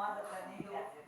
tomada pra mim, minha filha.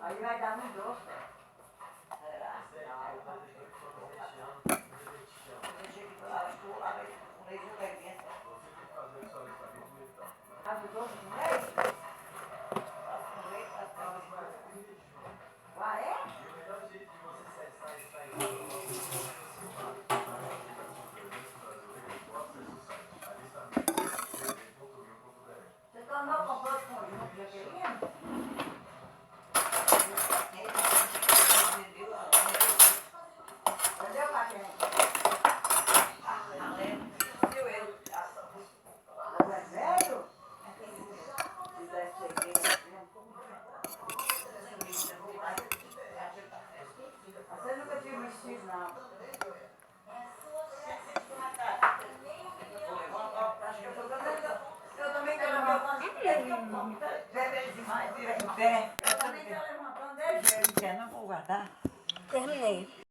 Aí vai dar muito doce. Você tornou composto com jaqueline? Cadê o paquete? É velho? Você nunca tinha mexido, não. Eu também quero levantando. Eu também quero levantando desde. Não vou guardar. Terminei.